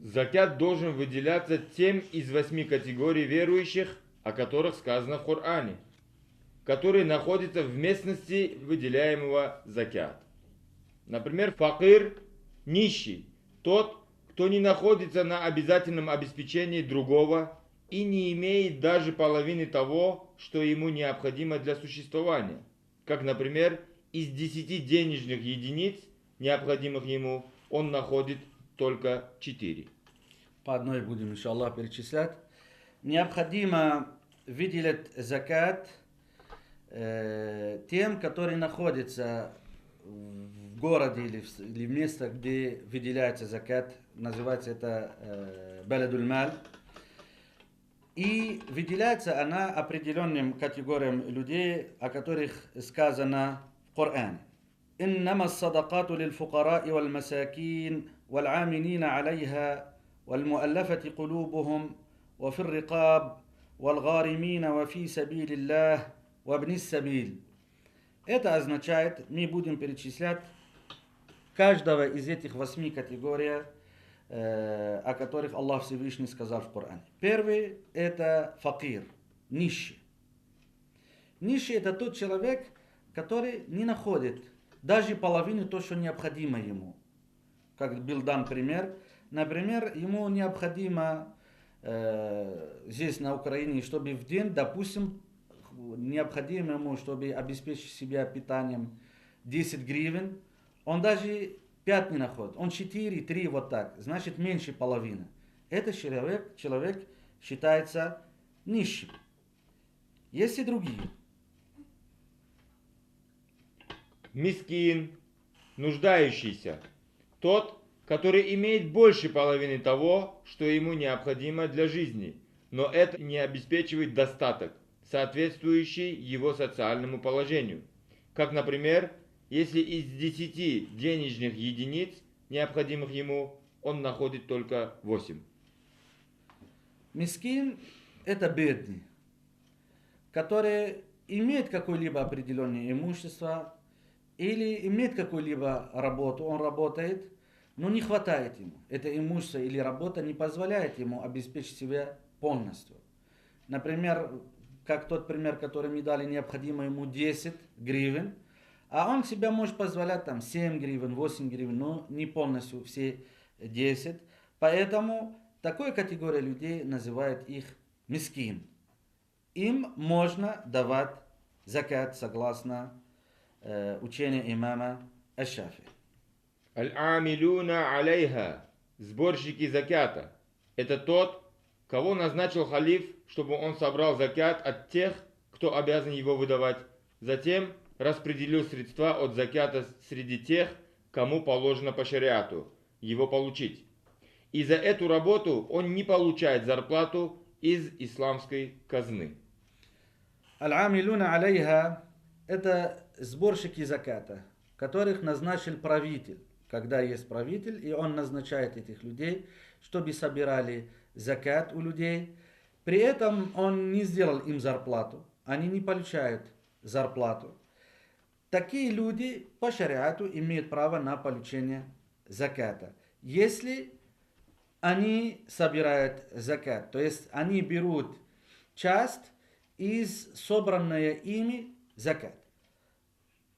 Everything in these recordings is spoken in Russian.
Закят должен выделяться тем из 8 категорий верующих, о которых сказано в Коране, которые находятся в местности выделяемого закят. Например, факир – нищий, тот, кто не находится на обязательном обеспечении другого и не имеет даже половины того, что ему необходимо для существования. Как, например, из 10 денежных единиц, необходимых ему, он находит только 4. По одной будем, иншаллах, перечислять. Необходимо выделить закат тем, которые находятся в городе или в месте, где выделяется закат. Называется это баладуль маль. И выделяется она определенным категориям людей, о которых сказано в Коране. إنما الصدقات للفقراء والمساكين والعاملين عليها والمؤلفة قلوبهم وفي الرقاب والغارمين وفي سبيل الله وابن السبيل. Это означает, мы будем перечислять каждого из этих 8 категорий, о которых Аллах Всевышний сказал в Коране. Первый – это факир, нищий. Нищий – это тот человек, который не находит даже половину того, что необходимо ему. Как был дан пример. Например, ему необходимо здесь на Украине, чтобы в день, допустим, необходимо ему, чтобы обеспечить себя питанием 10 гривен, он даже 5 не находит, он 4, 3, вот так, значит меньше половины. Этот человек считается нищим. Есть и другие. Мискин, нуждающийся, тот, который имеет больше половины того, что ему необходимо для жизни, но это не обеспечивает достаток, соответствующий его социальному положению. Как, например, если из 10 денежных единиц, необходимых ему, он находит только 8. Мискин – это бедный, который имеет какое-либо определенное имущество или имеет какую-либо работу, он работает, но не хватает ему. Это имущество или работа не позволяет ему обеспечить себя полностью. Например, как тот пример, который мне дали, необходимо ему 10 гривен, а он себя может позволять там 7 гривен, 8 гривен, но не полностью все 10. Поэтому такой категория людей называют их мискин. Им можно давать закат согласно учению имама Аш-Шафи. Аль-амилюна алейха, сборщики закята, это тот, кого назначил халиф, чтобы он собрал закят от тех, кто обязан его выдавать. Затем распределил средства от закята среди тех, кому положено по шариату его получить. И за эту работу он не получает зарплату из исламской казны. Аль-амилюна алейха – это сборщики заката, которых назначил правитель. Когда есть правитель, и он назначает этих людей, чтобы собирали закат у людей. При этом он не сделал им зарплату. Они не получают зарплату. Такие люди по шариату имеют право на получение заката. Если они собирают закат, то есть они берут часть из собранной ими закат.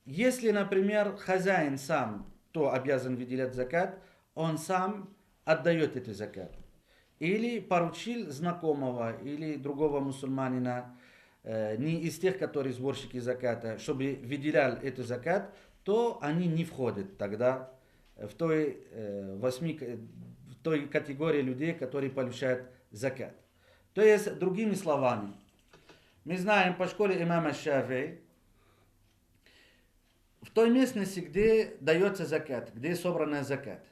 Если, например, хозяин сам, кто обязан выделять закат, он сам отдает этот закат. Или поручил знакомого или другого мусульманина, не из тех, которые сборщики заката, чтобы выделял этот закат, то они не входят тогда в той категории людей, которые получают закат. То есть, другими словами, мы знаем по школе имама Шафии, в той местности, где дается закат, где собрана закат.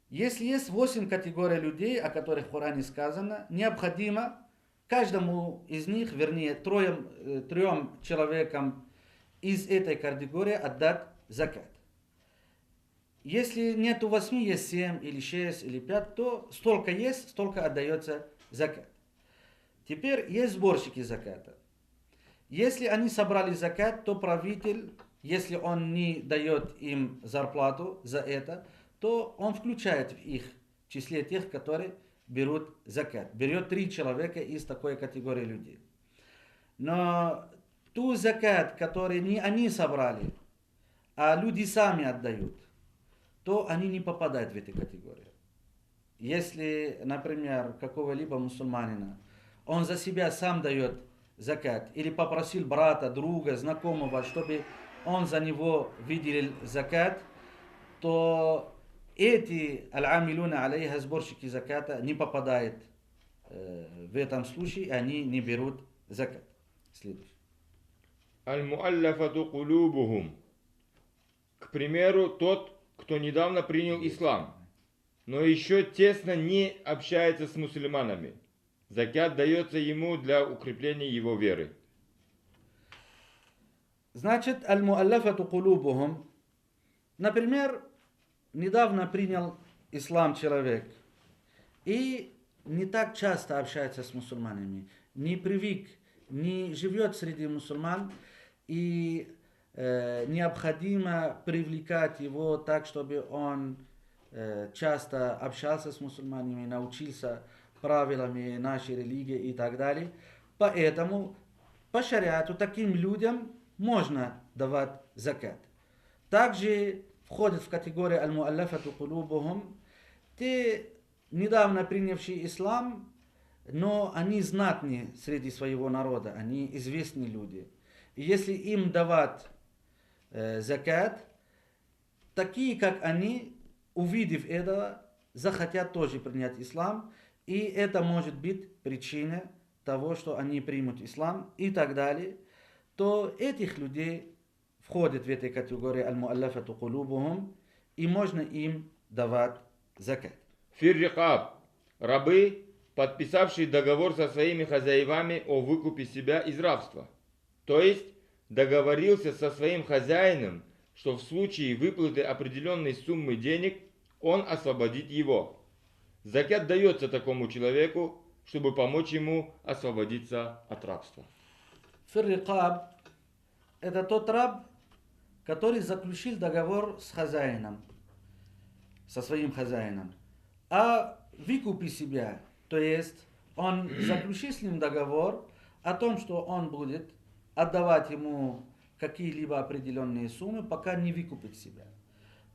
Если есть 8 категорий людей, о которых в Коране сказано, необходимо каждому из них, вернее, трем человекам из этой категории отдать закат. Если нету 8, есть 7 или 6 или 5, то столько есть, столько отдается закат. Теперь есть сборщики заката. Если они собрали закат, то правитель, если он не дает им зарплату за это, то он включает в их числе тех, которые берут закат. Берет 3 человека из такой категории людей. Но ту закат, который не они собрали, а люди сами отдают, то они не попадают в эту категорию. Если, например, какого-либо мусульманина, он за себя сам дает закат, или попросил брата, друга, знакомого, чтобы он за него выделил закат, то эти аль-амилуна алейха, сборщики заката, не попадают в этом случае, они не берут закат. Следующий. Аль-муалляфату кулубухум. К примеру, тот, кто недавно принял ислам, но еще тесно не общается с мусульманами. Закят дается ему для укрепления его веры. Значит, аль-муалляфату кулубухум. Например, недавно принял ислам человек и не так часто общается с мусульманами, не привык, не живет среди мусульман, и необходимо привлекать его так, чтобы он часто общался с мусульманами, научился правилами нашей религии и так далее. Поэтому по шариату таким людям можно давать закат. Также входит в категорию аль-муалляфату кулубухум те, недавно принявшие ислам, но они знатные среди своего народа, они известные люди. И если им давать закат, такие, как они, увидев это, захотят тоже принять ислам, и это может быть причиной того, что они примут ислам и так далее, то этих людей входят в эту категорию аль-муалляфату кулубухум, и можно им давать закат. Фир-рикаб. Рабы, подписавшие договор со своими хозяевами о выкупе себя из рабства. То есть договорился со своим хозяином, что в случае выплаты определенной суммы денег он освободит его. Закят дается такому человеку, чтобы помочь ему освободиться от рабства. Фир-рикаб – это тот раб, который заключил договор с хозяином, со своим хозяином, а выкупи себя, то есть он заключил с ним договор о том, что он будет отдавать ему какие-либо определенные суммы, пока не выкупит себя,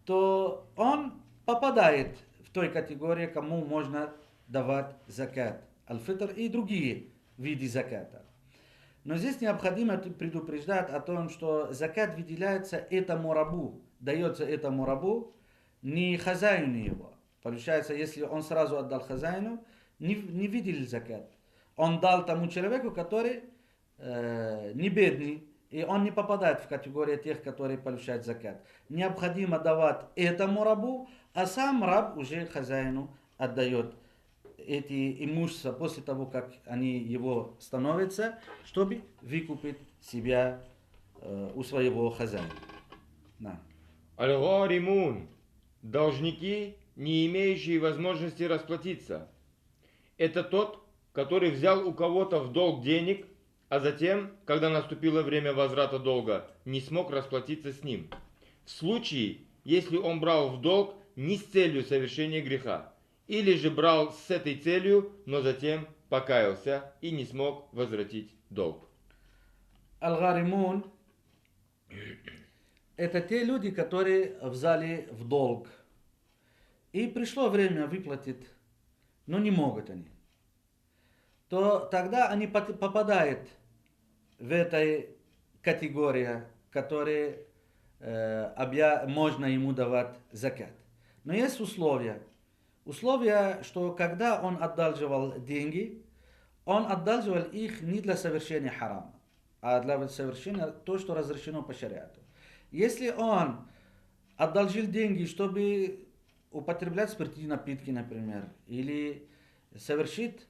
то он попадает в той категории, кому можно давать закат, аль-фитр и другие виды заката. Но здесь необходимо предупреждать о том, что закат выделяется этому рабу, дается этому рабу, не хозяину его. Получается, если он сразу отдал хозяину, не выделил закат. Он дал тому человеку, который не бедный, и он не попадает в категорию тех, которые получают закат. Необходимо давать этому рабу, а сам раб уже хозяину отдает эти имущества после того, как они его становятся, чтобы выкупить себя у своего хозяина. Да. Аль-Гhaримун. Должники, не имеющие возможности расплатиться. Это тот, который взял у кого-то в долг денег, а затем, когда наступило время возврата долга, не смог расплатиться с ним. В случае, если он брал в долг не с целью совершения греха, или же брал с этой целью, но затем покаялся и не смог возвратить долг. Аль-Гhaримун – это те люди, которые взяли в долг. И пришло время выплатить, но не могут они. То тогда они попадают в этой категории, которой можно ему давать закат. Но есть условия. Условие, что когда он одалживал деньги, он одалживал их не для совершения харама, а для совершения то, что разрешено по шариату. Если он одолжил деньги, чтобы употреблять спиртные напитки, например, или совершить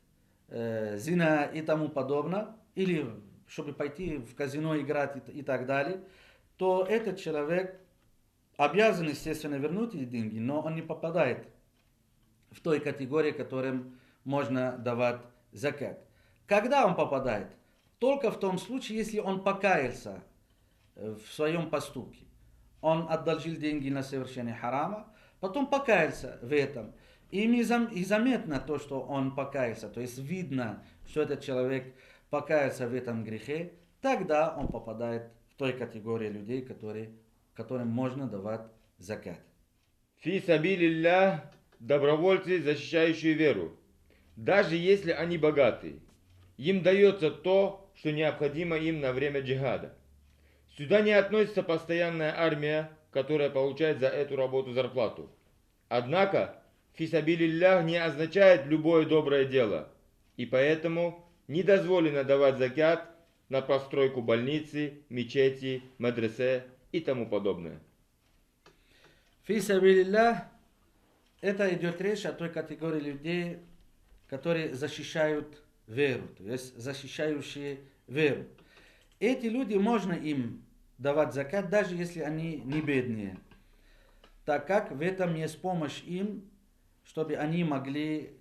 зина и тому подобное, или чтобы пойти в казино играть и так далее, то этот человек обязан, естественно, вернуть эти деньги, но он не попадает в той категории, которым можно давать закат. Когда он попадает? Только в том случае, если он покаялся в своем поступке. Он одолжил деньги на совершение харама, потом покаялся в этом. И заметно то, что он покаялся, то есть видно, что этот человек покаялся в этом грехе, тогда он попадает в той категории людей, которым можно давать закат. Фи сабилиллях, добровольцы, защищающие веру. Даже если они богатые, им дается то, что необходимо им на время джихада. Сюда не относится постоянная армия, которая получает за эту работу зарплату. Однако, фисабилиллях не означает любое доброе дело, и поэтому не дозволено давать закят на постройку больницы, мечети, мадресе и тому подобное. Фи сабилиллях, это идет речь о той категории людей, которые защищают веру, то есть защищающие веру. Эти люди, можно им давать закат, даже если они не бедные, так как в этом есть помощь им, чтобы они могли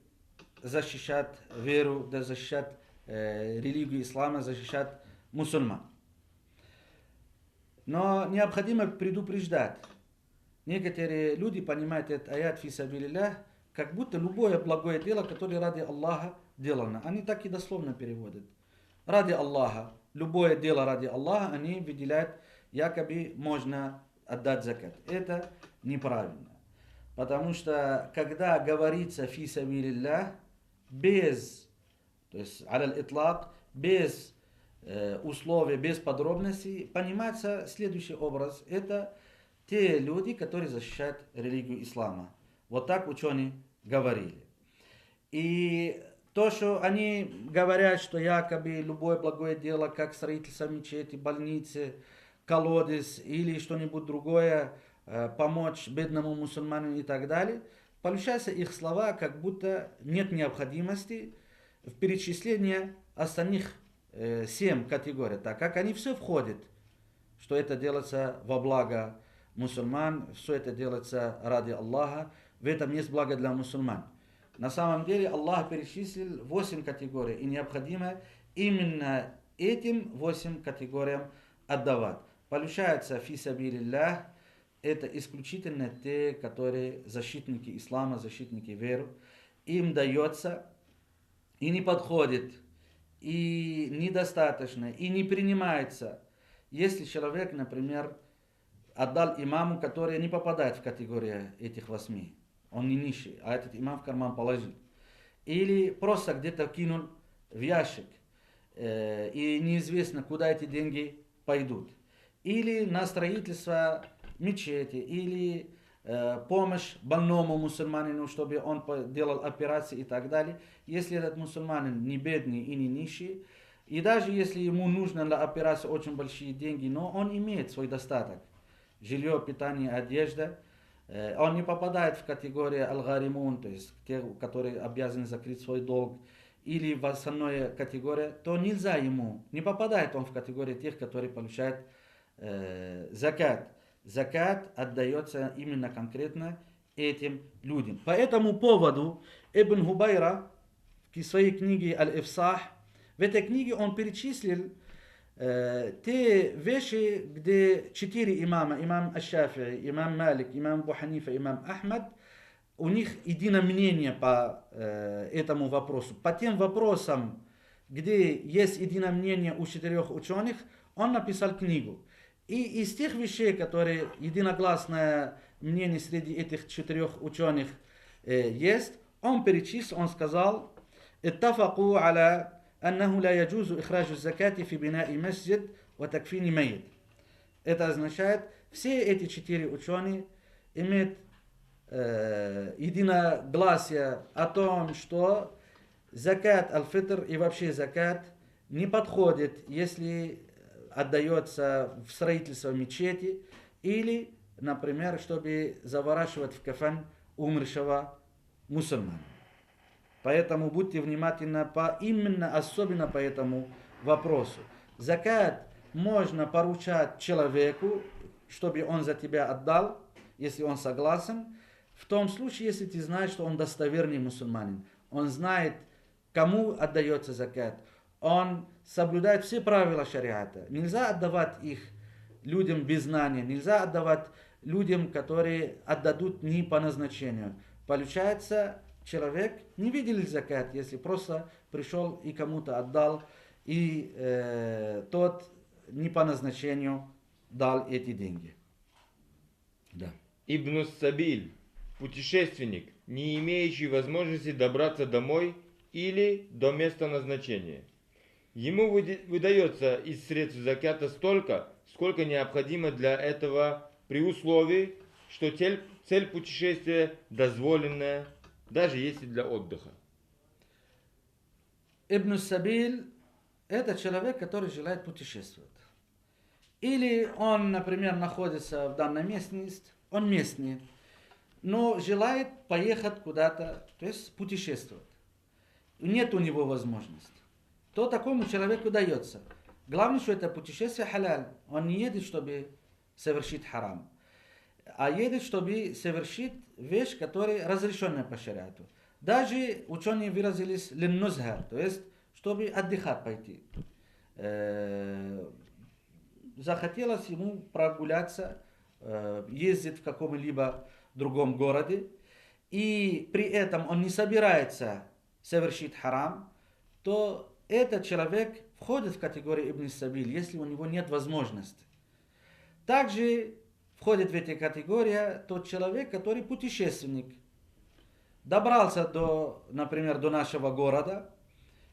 защищать веру, защищать религию ислама, защищать мусульман. Но необходимо предупреждать. Некоторые люди понимают этот аят фи сабилиллях, как будто любое благое дело, которое ради Аллаха делано. Они так и дословно переводят. Ради Аллаха. Любое дело ради Аллаха они выделяют, якобы можно отдать закат. Это неправильно. Потому что когда говорится фи сабилиллях, без, то есть аль-итлак, без условий, без подробностей, понимается следующий образ. Это те люди, которые защищают религию ислама. Вот так ученые говорили. И то, что они говорят, что якобы любое благое дело, как строительство мечети, больницы, колодец или что-нибудь другое, помочь бедному мусульманину и так далее, получается их слова, как будто нет необходимости в перечислении остальных 7 категорий, так как они все входят, что это делается во благо мусульман, все это делается ради Аллаха, в этом есть благо для мусульман. На самом деле Аллах перечислил 8 категорий, и необходимо именно этим 8 категориям отдавать. Получается, фи сабилиллях, это исключительно те, которые защитники ислама, защитники веры. Им дается и не подходит, и недостаточно, и не принимается. Если человек, например, отдал имаму, который не попадает в категорию этих 8, он не нищий, а этот имам в карман положил. Или просто где-то кинул в ящик, и неизвестно, куда эти деньги пойдут. Или на строительство мечети, или помощь больному мусульманину, чтобы он делал операции и так далее. Если этот мусульманин не бедный и не нищий, и даже если ему нужно для операции очень большие деньги, но он имеет свой достаток, жилье, питание, одежда, он не попадает в категорию аль-гаримун, то есть те, которые обязаны закрыть свой долг, или в основную категорию, то нельзя ему, не попадает он в категорию тех, которые получают закат. Закат отдается именно конкретно этим людям. По этому поводу Ибн Хубайра в своей книге Аль-Ифсах, в этой книге он перечислил те вещи, где 4 имама, имам Аш-Шафи'и, имам Малик, имам Абу Ханифа, имам Ахмад, у них единое мнение по этому вопросу. По тем вопросам, где есть единое мнение у 4 ученых, он написал книгу. И из тех вещей, которые единогласное мнение среди этих 4 ученых есть, он перечислил, он сказал: «Иттафаку аля аннаху ла яджузу ихраджу закати фи бинаи масджид ва такфини майит». Это означает, все эти 4 ученые имеют единогласие о том, что закат аль-фитр и вообще закат не подходит, если отдается в строительство мечети или, например, чтобы заворачивать в кафан умершего мусульмана. Поэтому будьте внимательны именно особенно по этому вопросу. Закат можно поручать человеку, чтобы он за тебя отдал, если он согласен, в том случае, если ты знаешь, что он достоверный мусульманин. Он знает, кому отдается закат. Он соблюдает все правила шариата. Нельзя отдавать их людям без знания. Нельзя отдавать людям, которые отдадут не по назначению. Получается, человек не видел закат, если просто пришел и кому-то отдал, и тот не по назначению дал эти деньги. Да. Ибн Сабиль, путешественник, не имеющий возможности добраться домой или до места назначения. Ему выдается из средств закята столько, сколько необходимо для этого при условии, что цель путешествия дозволенная, даже если для отдыха. Ибн Сабиль – это человек, который желает путешествовать. Или он, например, находится в данной местности, он местный, но желает поехать куда-то, то есть путешествовать. Нет у него возможности. То такому человеку дается. Главное, что это путешествие халяль. Он не едет, чтобы совершить харам, а едет, чтобы совершить вещь, которая разрешенная по шариату. Даже ученые выразились линнузха, то есть, чтобы отдыхать пойти. Захотелось ему прогуляться, ездить в каком-либо другом городе, и при этом он не собирается совершить харам, то этот человек входит в категорию Ибн Сабиль, если у него нет возможности. Также входит в эти категории тот человек, который путешественник. Добрался например, до нашего города,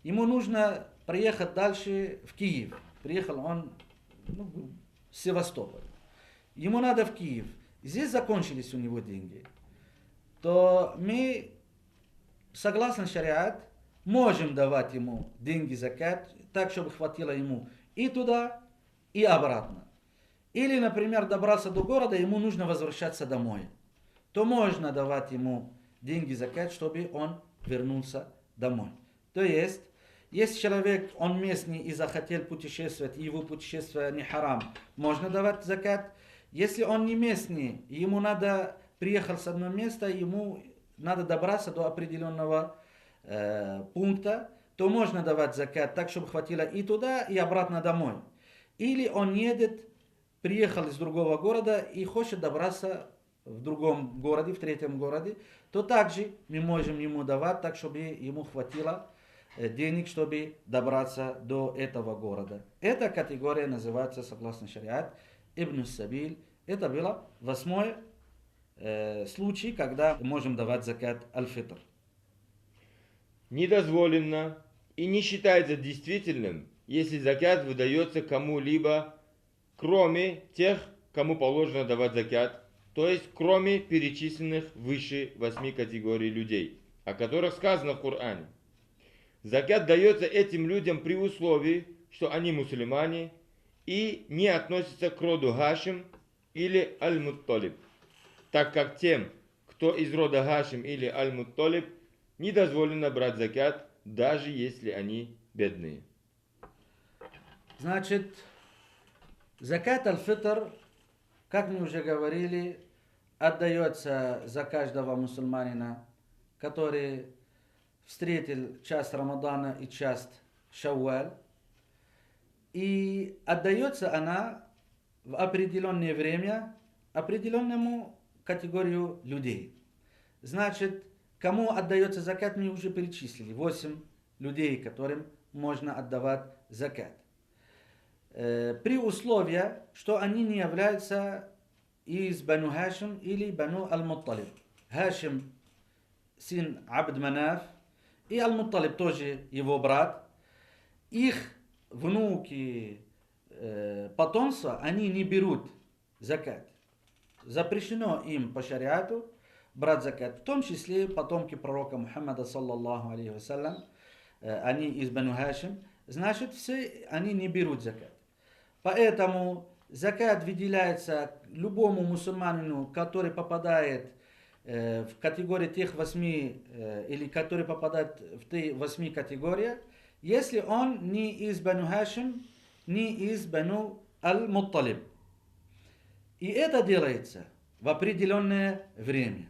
ему нужно приехать дальше в Киев. Приехал он с Севастополя. Ему надо в Киев. Здесь закончились у него деньги. То мы, согласно шариат, можем давать ему деньги закат, так, чтобы хватило ему и туда, и обратно. Или, например, добрался до города, ему нужно возвращаться домой. То можно давать ему деньги закат, чтобы он вернулся домой. То есть, если человек, он местный и захотел путешествовать, и его путешествие не харам, можно давать закат. Если он не местный, ему надо приехать с одного места, ему надо добраться до определенного пункта, то можно давать закат так, чтобы хватило и туда, и обратно домой. Или он едет, приехал из другого города и хочет добраться в другом городе, в третьем городе, то также мы можем ему давать так, чтобы ему хватило денег, чтобы добраться до этого города. Эта категория называется, согласно шариат, Ибн Сабиль. Это было 8-й случай, когда можем давать закат аль-фитр. Недозволено и не считается действительным, если закят выдается кому-либо, кроме тех, кому положено давать закят, то есть кроме перечисленных выше 8 категорий людей, о которых сказано в Коране. Закят дается этим людям при условии, что они мусульмане и не относятся к роду Хашим или Аль-Мутталиб, так как тем, кто из рода Хашим или Аль-Мутталиб, не дозволено брать закят, даже если они бедные. Значит, закат аль-фитр, как мы уже говорили, отдается за каждого мусульманина, который встретил час Рамадана и час Шауаль. И отдается она в определенное время определенному категорию людей. Значит, кому отдается закат, мы уже перечислили. 8 людей, которым можно отдавать закат. При условии, что они не являются из Бану Хашим или Бану Аль-Мутталиб. Хашим сын Абд Манаф и Аль-Мутталиб тоже его брат. Их внуки, потомство, они не берут закат. Запрещено им по шариату брать закат, в том числе потомки пророка Мухаммада, саллаллаху алейхи вассалям, они из Бану Хашим, значит, все они не берут закат. Поэтому закат выделяется любому мусульманину, который попадает в категорию тех 8, или который попадает в те 8 категориях, если он не из Бану Хашим, не из Бану Аль-Мутталиб. И это делается в определенное время.